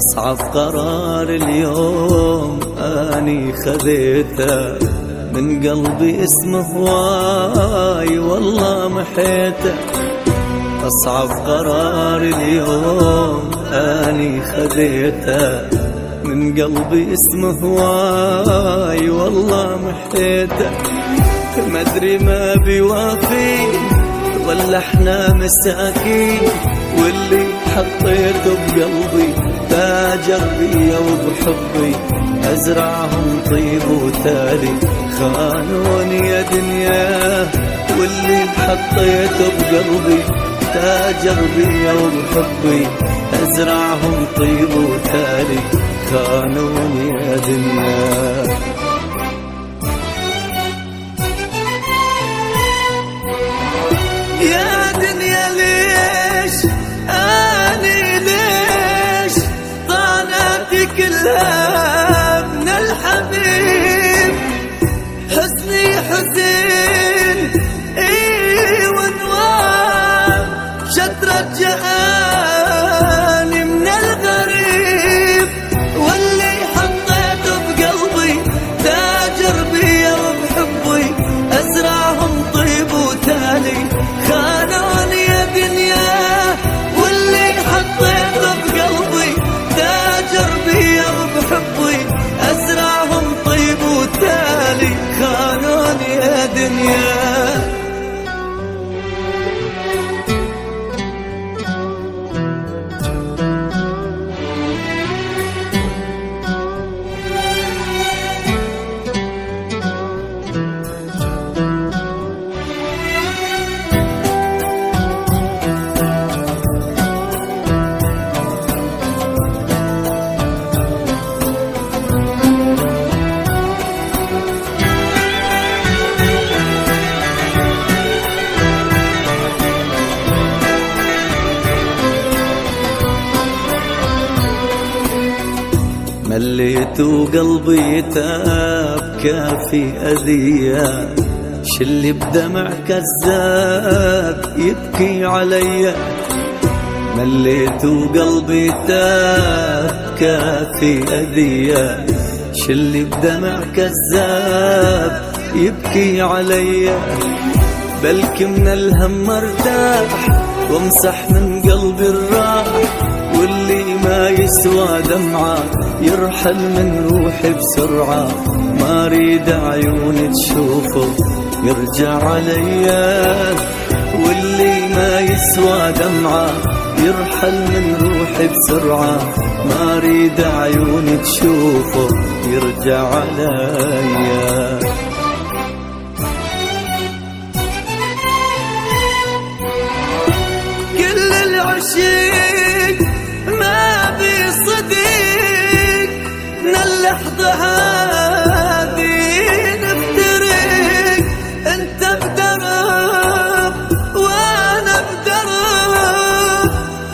أصعب قرار اليوم أني خذيته، من قلبي اسمه هواي والله محيته. أصعب قرار اليوم أني خذيته، من قلبي اسمه هواي والله محيته. ما أدري ما بيوافي ولا احنا مساكين، واللي حطيته بقلبي تاجر بيا وبحبي، أزرعهم طيب وتالي خانوني يا دنيا. واللي حطيته بقلبي تاجر بيا وبحبي، أزرعهم طيب وتالي خانوني يا دنيا. يا دنيا ليش أني ليش طعنتي كلها من الحبيب، حزني حزين ونوار شترة جاني من الغريب. واللي حطيته بقلبي تاجر بيا وبحبي، أزرعهم طيب وتالي خانوني يا دنيا. واللي حطيته بقلبي تاجر بيا وبحبي، أزرعهم طيب وتالي خانوني يا دنيا. مليت وقلبي تاب كافي أذية، شلي بدمع كذاب يبكي عليا. مليت وقلبي تاب كافي أذية، شلي بدمع كذاب يبكي عليا. بلكي من الهم ارتاح وامسح من قلبي الراح، واللي ما يسوى دمعة يرحل من روحي بسرعة. ما اريد عيوني تشوفه يرجع عليا، واللي ما يسوى دمعة يرحل من روحي بسرعة. ما اريد عيوني تشوفه يرجع عليا. كل العشيق ما بي صديق، من اللحظة هذه نفترق. انت بدرب وانا بدرب،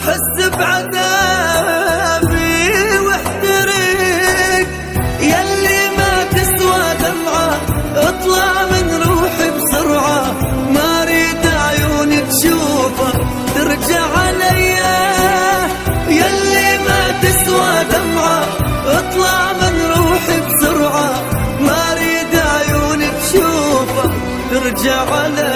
حس بعذابي واحترق. يلي ما تسوى دمعة اطلع من روحي بسرعة. ما اريد عيوني تشوفه ترجع عليا. يلي ما تسوى دمعة اطلع من روحي بسرعة. ما اريد عيوني تشوفه ترجع عليا.